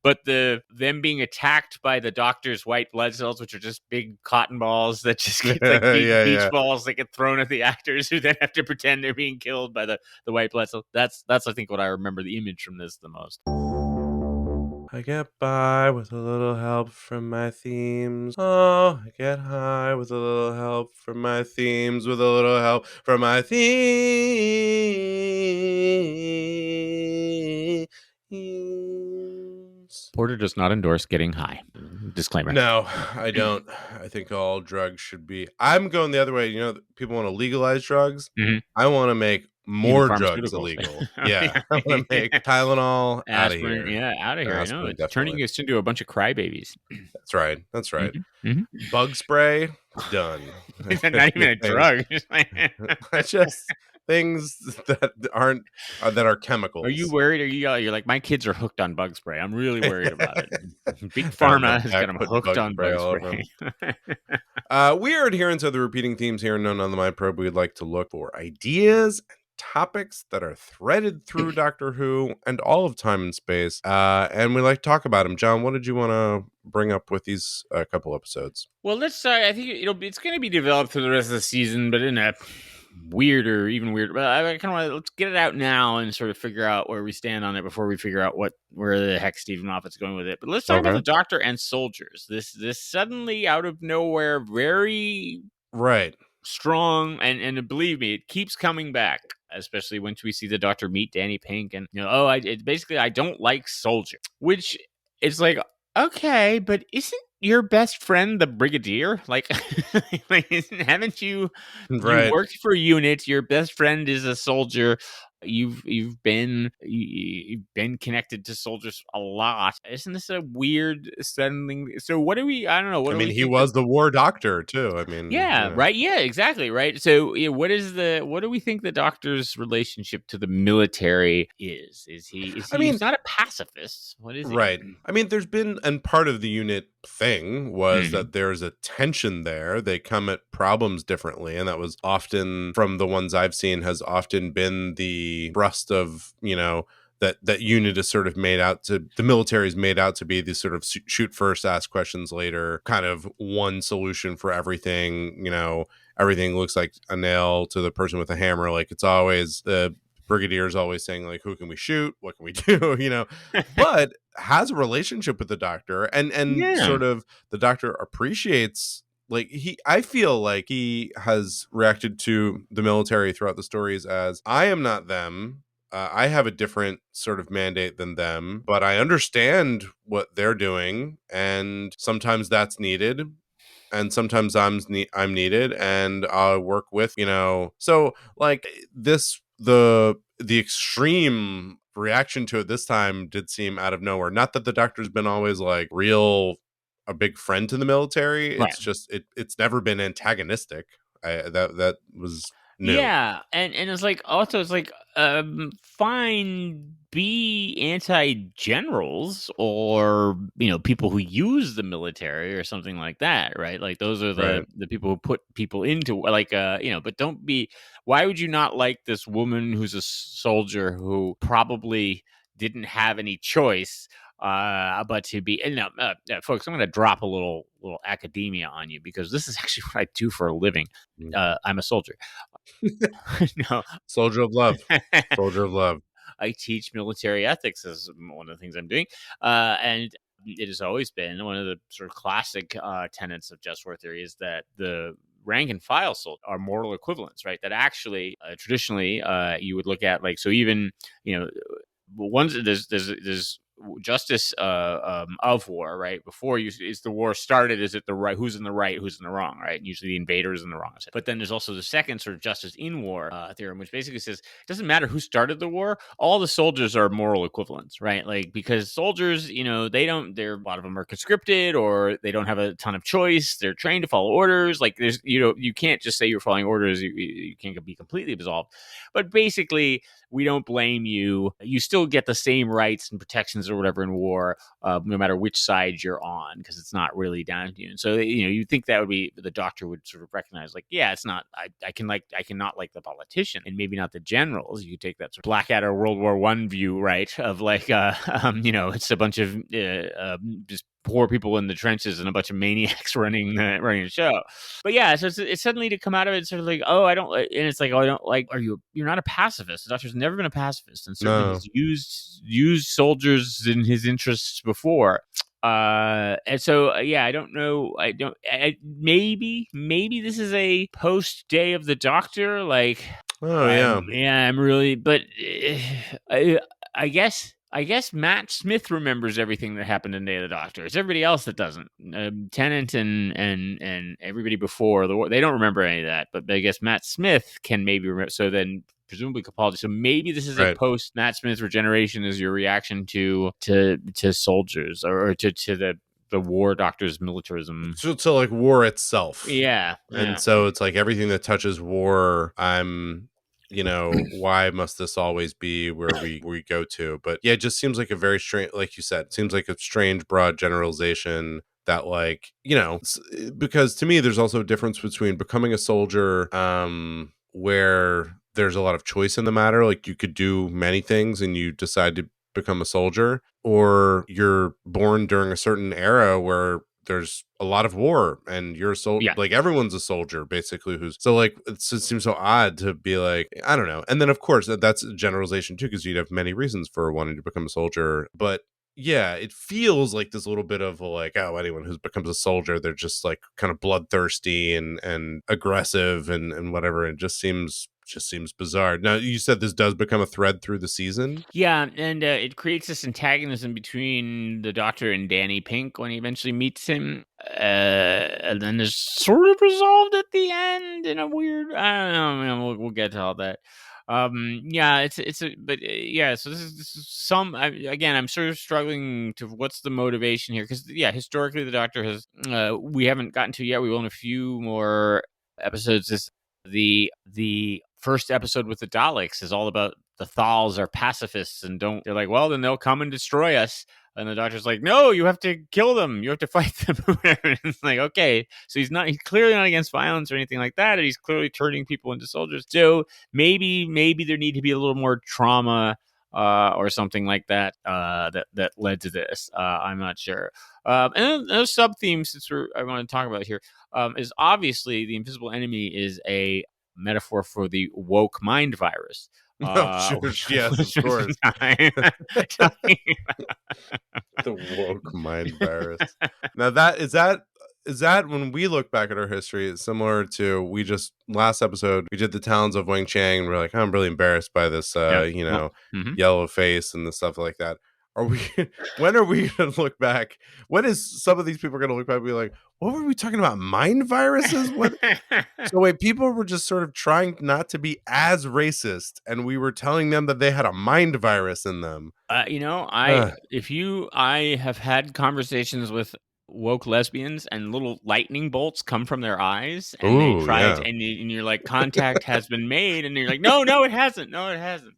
Speaker 2: But them being attacked by the Doctor's white blood cells, which are just big cotton balls that just get like beach balls that get thrown at the actors, who then have to pretend they're being killed by the white blood cells. That's I think what I remember the image from this the most.
Speaker 1: I get by with a little help from my themes. Oh, I get high with a little help from my themes, with a little help from my themes.
Speaker 2: Porter does not endorse getting high. Disclaimer.
Speaker 1: No, I don't. I think all drugs should be. I'm going the other way. You know, people want to legalize drugs.
Speaker 2: Mhm.
Speaker 1: I want to make more drugs
Speaker 2: pharmaceuticals.
Speaker 1: illegal. Yeah, I want to make Tylenol out of
Speaker 2: Aspirin,
Speaker 1: here.
Speaker 2: yeah, out of here. I know.
Speaker 1: Aspirin,
Speaker 2: It's turning
Speaker 1: definitely.
Speaker 2: us into a bunch of crybabies.
Speaker 1: That's right. That's right.
Speaker 2: Mhm.
Speaker 1: Bug spray, done.
Speaker 2: It's not even a drug.
Speaker 1: It's just things that are chemicals.
Speaker 2: Are you worried? You're like, my kids are hooked on bug spray. I'm really worried about it. Big Pharma has got them hooked on bug spray.
Speaker 1: We are adherents of the repeating themes here, and none on the Mind Probe. We'd like to look for ideas and topics that are threaded through Doctor Who and all of time and space, and we like to talk about them. John, what did you want to bring up with these couple episodes?
Speaker 2: Well, let's. I think it's going to be developed through the rest of the season, but in a weirder. But I kind of want to let's get it out now and sort of figure out where we stand on it before we figure out where the heck Stephen Moffat's going with it. But let's talk about the Doctor and soldiers. This suddenly out of nowhere, very strong, and believe me, it keeps coming back. Especially once we see the Doctor meet Danny Pink, and basically I don't like soldier, which it's like, okay, but isn't your best friend the Brigadier? Like, haven't you worked for units? Your best friend is a soldier. You've been connected to soldiers a lot. Isn't this a weird sudden? So what do we? I don't know.
Speaker 1: He was the war doctor too. I mean,
Speaker 2: right? Yeah, exactly. Right. So, what do we think the Doctor's relationship to the military is? Is he? He's not a pacifist. What is he?
Speaker 1: Right. I mean, there's been, and part of the unit thing was that there's a tension there. They come at problems differently, and that was often, from the ones I've seen, has often been the thrust of, that unit is sort of the military is made out to be this sort of shoot first, ask questions later, kind of one solution for everything. Everything looks like a nail to the person with a hammer. Like, it's always the Brigadier is always saying, like, who can we shoot? What can we do? But has a relationship with the Doctor, and sort of the Doctor appreciates, like, I feel like he has reacted to the military throughout the stories as, I am not them. I have a different sort of mandate than them, but I understand what they're doing, and sometimes that's needed, and sometimes I'm needed, and I'll work with, so like this, the extreme reaction to it this time did seem out of nowhere. Not that the Doctor's been always like a big friend to the military. It's just it's never been antagonistic. That was new.
Speaker 2: Yeah, and it's like also it's like fine, be anti-generals or people who use the military or something like that, right? Like those are
Speaker 1: Right.
Speaker 2: the people who put people into like but don't be. Why would you not like this woman who's a soldier who probably didn't have any choice but to be folks, I'm going to drop a little academia on you because this is actually what I do for a living. I'm a soldier. No.
Speaker 1: Soldier of love. Soldier of love.
Speaker 2: I teach military ethics as one of the things I'm doing. And it has always been one of the sort of classic tenets of just war theory is that the rank and file soldiers are moral equivalents, right? That actually, traditionally, you would look at like, so even, ones there's justice of war, right? Before you is the war started, is it the right, who's in the right, who's in the wrong, right? And usually the invader is in the wrong. But then there's also the second sort of justice in war theorem, which basically says it doesn't matter who started the war, all the soldiers are moral equivalents, right? Like because soldiers, they don't, a lot of them are conscripted or they don't have a ton of choice. They're trained to follow orders. Like there's, you can't just say you're following orders. You can't be completely absolved. But basically, we don't blame you. You still get the same rights and protections or whatever in war, no matter which side you're on, because it's not really down to you. And so, you think that would be the doctor would sort of recognize, like, yeah, it's not. I cannot like the politician and maybe not the generals. You take that sort of Blackadder World War I view, right? Of like, it's a bunch of just poor people in the trenches and a bunch of maniacs running the show. But yeah, so it's suddenly to come out of it sort of like, oh, I don't, and it's like, oh, I don't like, you're not a pacifist. The doctor's never been a pacifist, and certainly he's used soldiers in his interests before. And so yeah, I don't know. Maybe this is a post Day of the Doctor. Like, I'm really, but I guess Matt Smith remembers everything that happened in Day of the Doctor. It's everybody else that doesn't. Tennant and everybody before the war, they don't remember any of that. But I guess Matt Smith can maybe remember. So then presumably Capaldi. So maybe this is a post Matt Smith regeneration is your reaction to soldiers or to the war doctor's militarism.
Speaker 1: So like war itself.
Speaker 2: Yeah.
Speaker 1: And so it's like everything that touches war, why must this always be where we go to? But yeah, it just seems like a very strange, like you said, it seems like a strange broad generalization that, like, because to me there's also a difference between becoming a soldier where there's a lot of choice in the matter, like you could do many things and you decide to become a soldier, or you're born during a certain era where there's a lot of war and you're a soldier. Like everyone's a soldier basically, so like it seems so odd to be like, I don't know. And then of course that's a generalization too, because you'd have many reasons for wanting to become a soldier. But yeah, it feels like this little bit of like, oh, anyone who becomes a soldier, they're just like kind of bloodthirsty and aggressive and whatever. It just seems bizarre. Now, you said this does become a thread through the season.
Speaker 2: Yeah, and it creates this antagonism between the Doctor and Danny Pink when he eventually meets him, and then it's sort of resolved at the end in a weird. I don't know. We'll get to all that. Yeah, so this is some. Again, I'm sort of struggling to what's the motivation here, because historically the Doctor has. We haven't gotten to yet. We will in a few more episodes. The first episode with the Daleks is all about the Thals are pacifists and they're like, well, then they'll come and destroy us. And the Doctor's like, no, you have to kill them. You have to fight them. It's like, okay. So he's clearly not against violence or anything like that. And he's clearly turning people into soldiers. So maybe there need to be a little more trauma or something like that that led to this. I'm not sure. And then those sub-themes I want to talk about here is obviously the invisible enemy is a metaphor for the woke mind virus.
Speaker 1: Yes, of course. The woke mind virus. Now is that when we look back at our history, it's similar to last episode we did the Talons of Wang Chang and we're like, oh, I'm really embarrassed by this yellow face and the stuff like that. When are we going to look back? When is some of these people going to look back and be like, what were we talking about? Mind viruses? What? So wait, people were just sort of trying not to be as racist, and we were telling them that they had a mind virus in them.
Speaker 2: I have had conversations with woke lesbians and little lightning bolts come from their eyes, and
Speaker 1: Ooh,
Speaker 2: they try
Speaker 1: yeah.
Speaker 2: to, and you're like, contact has been made, and you're like, no, it hasn't. No, it hasn't.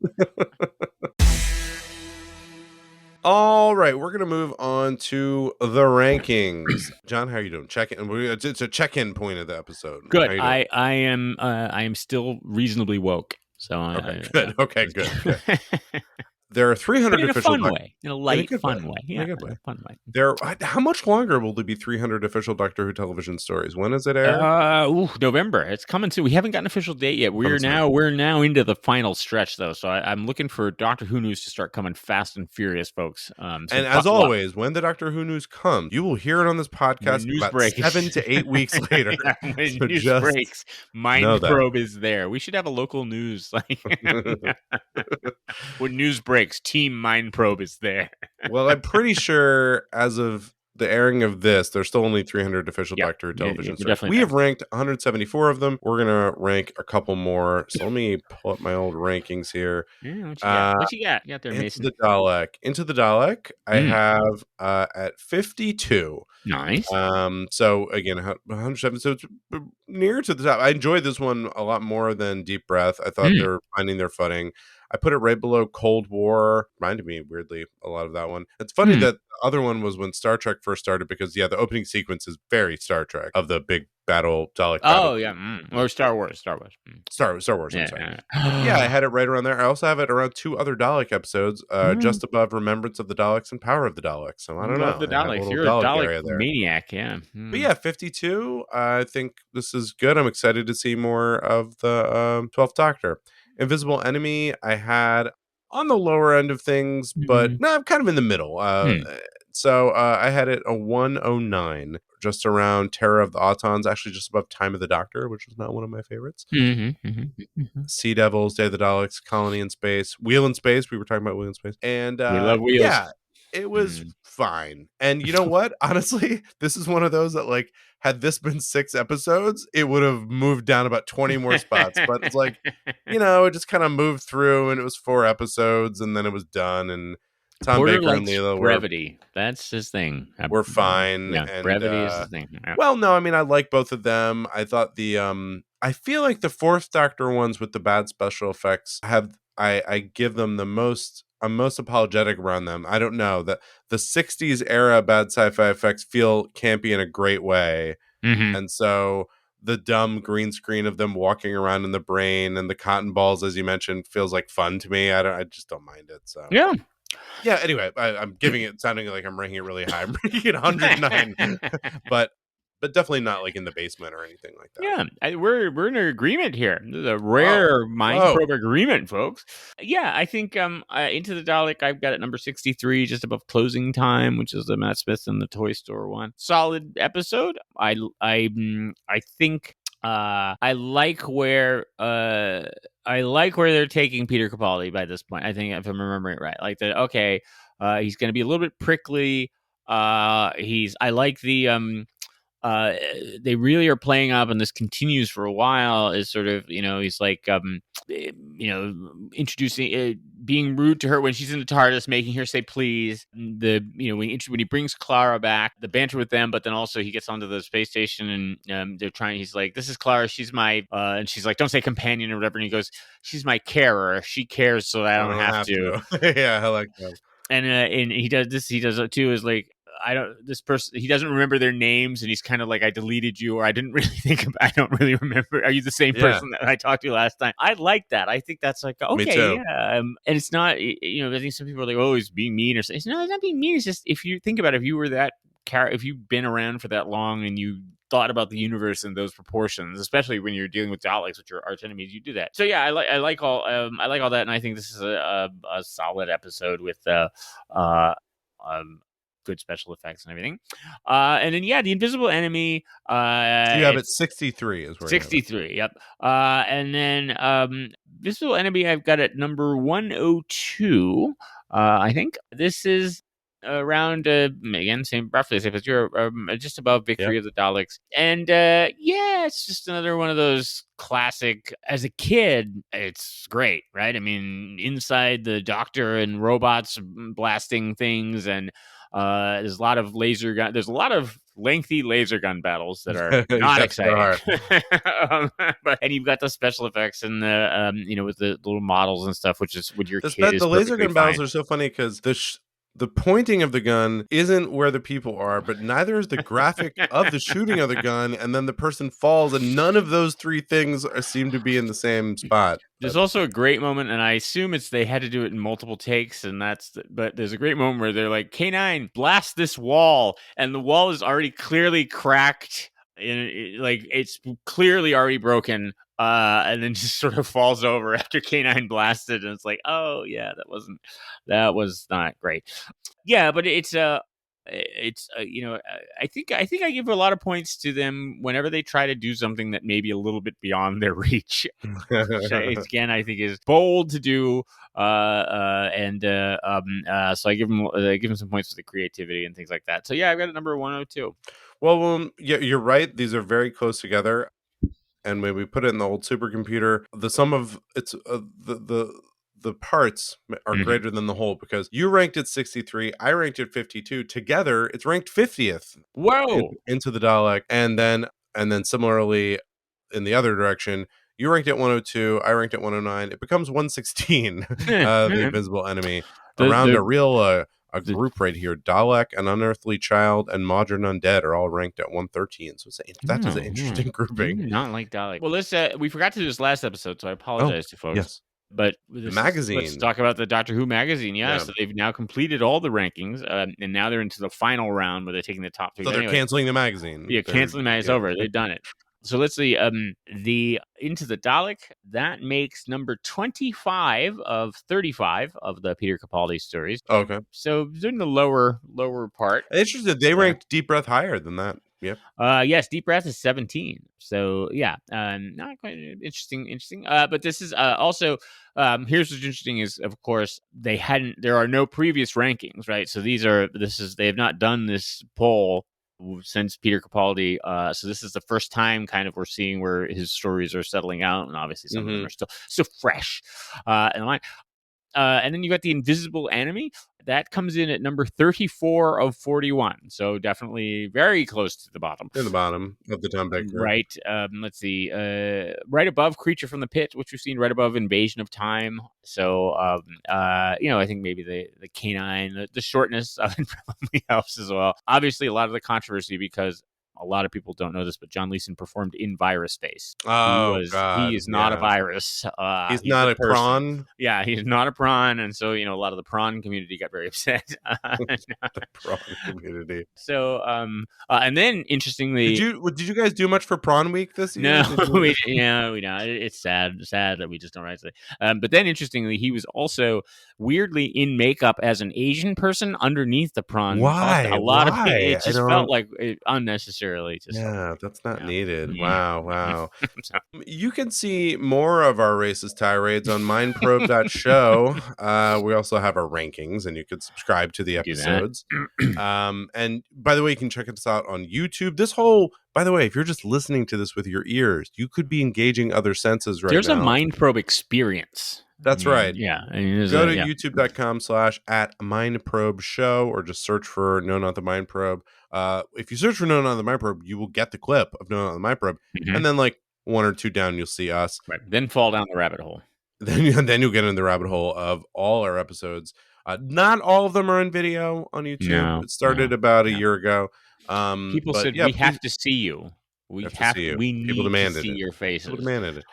Speaker 1: All right, we're gonna move on to the rankings. John, how are you doing? Check in. It's a check-in point of the episode. How
Speaker 2: Good.
Speaker 1: you doing?
Speaker 2: I am still reasonably woke. So
Speaker 1: Okay, good. Okay, good. Good.
Speaker 2: but
Speaker 1: There are 300
Speaker 2: in a
Speaker 1: official
Speaker 2: fun way, in a light,
Speaker 1: good
Speaker 2: fun
Speaker 1: way.
Speaker 2: way.
Speaker 1: In
Speaker 2: Yeah,
Speaker 1: a good way.
Speaker 2: in a fun way.
Speaker 1: How much longer will there be 300 official Doctor Who television stories? When does it air?
Speaker 2: November. It's coming soon. We haven't got an official date yet. We're now into the final stretch, though. So I'm looking for Doctor Who news to start coming fast and furious, folks. So
Speaker 1: and as always, when the Doctor Who news comes, you will hear it on this podcast about 7 to 8 weeks later.
Speaker 2: Yeah, when
Speaker 1: So
Speaker 2: news
Speaker 1: just
Speaker 2: breaks, Mind Probe is there. We should have a local news. When news breaks, Team Mind Probe is there.
Speaker 1: Well, I'm pretty sure as of the airing of this, there's still only 300 official Doctor Who television stories. We have ranked 174 of them. We're going to rank a couple more. So let me pull up my old rankings here.
Speaker 2: Yeah, what you got? You got there, Mason?
Speaker 1: Into the Dalek, I have at 52.
Speaker 2: Nice.
Speaker 1: So again, 107. So it's near to the top. I enjoyed this one a lot more than Deep Breath. I thought they were finding their footing. I put it right below Cold War. Reminded me weirdly a lot of that one. It's funny that the other one was when Star Trek first started, because the opening sequence is very Star Trek, of the big battle Dalek.
Speaker 2: Oh yeah, or Star Wars.
Speaker 1: Star Wars. I'm sorry. Yeah, I had it right around there. I also have it around 2 other Dalek episodes, just above Remembrance of the Daleks and Power of the Daleks. So I don't know.
Speaker 2: The Daleks. You're a Dalek maniac, yeah.
Speaker 1: But yeah, 52. I think this is good. I'm excited to see more of the 12th Doctor. Invisible Enemy, I had on the lower end of things, but I'm kind of in the middle. So I had it a 109, just around Terror of the Autons, actually just above Time of the Doctor, which was not one of my favorites. Sea Devils, Day of the Daleks, Colony in Space, Wheel in Space. We were talking about Wheel in Space. And
Speaker 2: we love wheels.
Speaker 1: Yeah, it was fine. And you know what? Honestly, this is one of those that, like, had this been 6 episodes, it would have moved down about 20 more spots. But it's like, it just kind of moved through, and it was 4 episodes, and then it was done. And Tom
Speaker 2: Porter
Speaker 1: Baker and Leela
Speaker 2: brevity. That's his thing.
Speaker 1: We're fine.
Speaker 2: Yeah,
Speaker 1: and,
Speaker 2: brevity is his thing. Yeah.
Speaker 1: Well, no, I mean, I like both of them. I thought I feel like the 4th Doctor ones with the bad special effects I give them I'm most apologetic around them. I don't know that the 60s era bad sci-fi effects feel campy in a great way. And so the dumb green screen of them walking around in the brain and the cotton balls, as you mentioned, feels like fun to me. I just don't mind it. So yeah. Anyway, I'm giving it sounding like I'm ranking it really high. I'm ranking it 109, but definitely not like in the basement or anything like that.
Speaker 2: Yeah, we're in agreement here. This is a rare Mind Probe agreement, folks. Yeah, I think Into the Dalek, I've got it number 63, just above Closing Time, which is the Matt Smith and the Toy Store one. Solid episode. I think I like where they're taking Peter Capaldi by this point. I think, if I'm remembering it right, like that. Okay, he's going to be a little bit prickly. I like the they really are playing up, and this continues for a while, is sort of, he's like, introducing, being rude to her when she's in the TARDIS, making her say please. When he brings Clara back, the banter with them, but then also he gets onto the space station, and he's like, this is Clara, she's my, and she's like, don't say companion or whatever, and he goes, she's my carer, she cares so that I don't have to.
Speaker 1: Yeah, I like that.
Speaker 2: And he does it too, is like, this person, he doesn't remember their names, and he's kind of like, I deleted you, or I didn't really I don't really remember. Are you the same person that I talked to last time? I like that. I think that's like, okay, yeah. And it's not, I think some people are like, oh, he's being mean or something. No, it's not being mean. It's just, if you think about it, if you've been around for that long and you thought about the universe in those proportions, especially when you're dealing with Daleks, which are arch enemies, you do that. So yeah, I like all that, and I think this is a solid episode with good special effects and everything. And then the Invisible Enemy.
Speaker 1: You have it 63 is where
Speaker 2: 63. Yep. And then Invisible Enemy, I've got it number 102. I think this is around again, roughly same as you're just above Victory of the Daleks. And it's just another one of those classic. As a kid, it's great, right? I mean, inside the Doctor and robots blasting things, and There's a lot of laser gun. There's a lot of lengthy laser gun battles that are not
Speaker 1: Yes, there
Speaker 2: exciting. And you've got the special effects and the with the little models and stuff, which is with your kid is
Speaker 1: The laser
Speaker 2: perfectly
Speaker 1: gun battles
Speaker 2: fine.
Speaker 1: are so funny because the pointing of the gun isn't where the people are, but neither is the graphic of the shooting of the gun, and then the person falls, and none of those three things seem to be in the same spot.
Speaker 2: There's also a great moment, and I assume they had to do it in multiple takes, and but there's a great moment where they're like, K9, blast this wall, and the wall is already clearly cracked, and it's clearly already broken, and then just sort of falls over after K9 blasted, and it's like, oh yeah, that was not great. Yeah, but I think I give a lot of points to them whenever they try to do something that may be a little bit beyond their reach. Which again, I think is bold to do, so I give them some points for the creativity and things like that. So yeah, I've got a number 102.
Speaker 1: Well, yeah, you're right. These are very close together, and when we put it in the old supercomputer, the sum of its the parts are greater than the whole, because you ranked it 63, I ranked it 52. Together, it's ranked 50th.
Speaker 2: Whoa!
Speaker 1: Into the Dalek, and then similarly in the other direction, you ranked it 102, I ranked it 109. It becomes 116. The invisible enemy around a real group right here. Dalek, an unearthly child, and modern undead are all ranked at 113. So that is an interesting grouping.
Speaker 2: Not like Dalek. Well, let's we forgot to do this last episode, so I apologize to folks.
Speaker 1: Yes.
Speaker 2: But
Speaker 1: magazine.
Speaker 2: Let's talk about the Doctor Who magazine. Yeah, so they've now completed all the rankings, and now they're into the final round where they're taking the top 3.
Speaker 1: So they're canceling the magazine.
Speaker 2: Yeah, canceling the magazine. It's over. They've done it. So let's see. The Into the Dalek, that makes number 25 of 35 of the Peter Capaldi stories.
Speaker 1: Okay.
Speaker 2: So they're in the lower part.
Speaker 1: Interesting. They ranked Deep Breath higher than that. Yep.
Speaker 2: Yes, Deep Breath is 17. So yeah, not quite interesting. But this is also here's what's interesting is, of course, there are no previous rankings, right? So they have not done this poll since Peter Capaldi. So this is the first time kind of we're seeing where his stories are settling out, and obviously some of them are still fresh in line. And then you got the Invisible Enemy. That comes in at number 34 of 41. So definitely very close to the bottom.
Speaker 1: In the bottom of the Tom Baker.
Speaker 2: Right. Let's see. Right above Creature from the Pit, which we've seen, right above Invasion of Time. So, I think maybe the K9, the shortness of it probably helps as well. Obviously, a lot of the controversy because a lot of people don't know this, but John Leeson performed in virus space.
Speaker 1: God,
Speaker 2: he is not a virus.
Speaker 1: He's not a prawn.
Speaker 2: Yeah, he's not a prawn, and so a lot of the prawn community got very upset.
Speaker 1: The prawn community.
Speaker 2: So, and then interestingly,
Speaker 1: did you guys do much for Prawn Week this year?
Speaker 2: No, we don't. It's sad that we just don't write it. But then interestingly, he was also weirdly in makeup as an Asian person underneath the prawn.
Speaker 1: Why?
Speaker 2: A lot of it just felt like unnecessarily.
Speaker 1: That's not needed. Wow. You can see more of our racist tirades on mindprobe.show. We also have our rankings, and you can subscribe to the episodes. And by the way, you can check us out on YouTube. By the way, if you're just listening to this with your ears, you could be engaging other senses right now.
Speaker 2: There's a mindprobe experience.
Speaker 1: That's right.
Speaker 2: Yeah.
Speaker 1: Go to youtube.com/@mindprobeshow, or just search for No Not the Mind Probe. If you search for No Not the Mind Probe, you will get the clip of No Not the Mind Probe. And then like one or two down, you'll see us.
Speaker 2: Right. Then fall down the rabbit hole.
Speaker 1: Then you'll get in the rabbit hole of all our episodes. Not all of them are in video on YouTube.
Speaker 2: No,
Speaker 1: it started about a year ago.
Speaker 2: People said, we have to see you. We need to see your faces.
Speaker 1: People demanded it.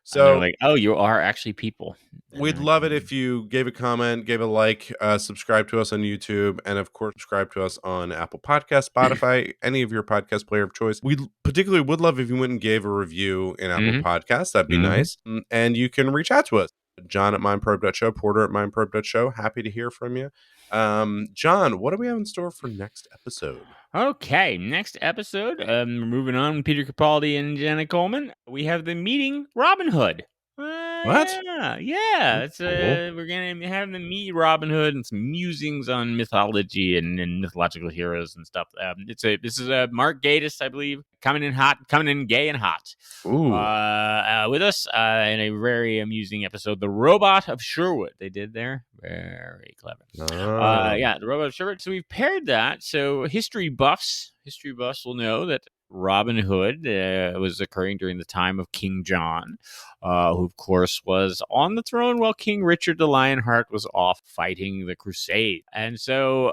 Speaker 2: So they're like, oh, you are actually people.
Speaker 1: We'd love it if you gave a comment, gave a like, subscribe to us on YouTube, and of course, subscribe to us on Apple Podcasts, Spotify, any of your podcast player of choice. We particularly would love if you went and gave a review in Apple Podcasts. That'd be nice. And you can reach out to us. John at mindprobe.show, Porter at mindprobe.show. Happy to hear from you. John, what do we have in store for next episode?
Speaker 2: Okay, next episode, moving on with Peter Capaldi and Jenna Coleman, we have the Meeting Robin Hood.
Speaker 1: What?
Speaker 2: Yeah.
Speaker 1: That's
Speaker 2: It's
Speaker 1: cool.
Speaker 2: we're gonna have them meet Robin Hood and some musings on mythology and mythological heroes and stuff. This is Mark Gatiss, I believe, coming in gay and hot.
Speaker 1: Ooh.
Speaker 2: With us in a very amusing episode, The Robot of Sherwood. They did there. Very clever. Yeah, The Robot of Sherwood. So we've paired that. So history buffs will know that Robin Hood was occurring during the time of King John, who, of course, was on the throne while King Richard the Lionheart was off fighting the Crusade. And so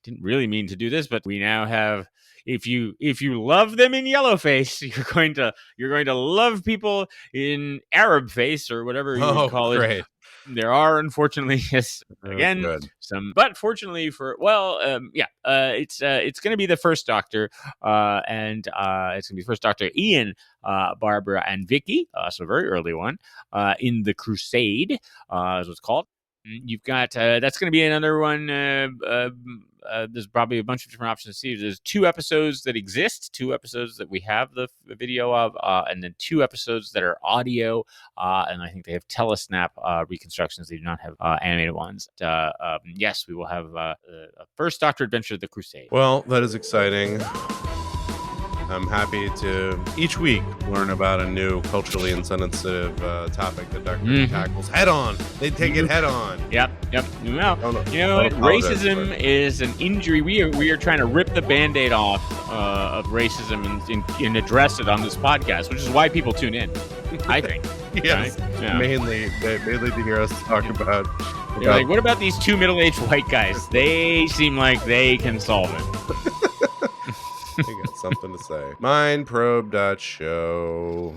Speaker 2: didn't really mean to do this, but we now have, if you love them in yellowface, you're going to love people in Arab face, or whatever you would call
Speaker 1: great.
Speaker 2: it. There are, unfortunately, yes, again, some, but fortunately for, it's going to be the first Doctor, and it's going to be first Doctor Ian, Barbara, and Vicky, so a very early one, in the Crusade, as it's called. You've got that's going to be another one. There's probably a bunch of different options to see. There's 2 episodes that exist, 2 episodes that we have the video of, and then 2 episodes that are audio. And I think they have telesnap reconstructions. They do not have animated ones. Yes, we will have a first Doctor Adventure of the Crusade.
Speaker 1: Well, that is exciting. I'm happy to each week learn about a new culturally insensitive topic that Doctor tackles head on. They take it head on.
Speaker 2: Yep. Well, racism is an injury. We are trying to rip the Band-Aid off of racism and address it on this podcast, which is why people tune in, I think.
Speaker 1: Yes, right? Yeah. Mainly to hear us talk about.
Speaker 2: You're like, what about these 2 middle-aged white guys? They seem like they can solve it.
Speaker 1: I got something to say. Mindprobe.show.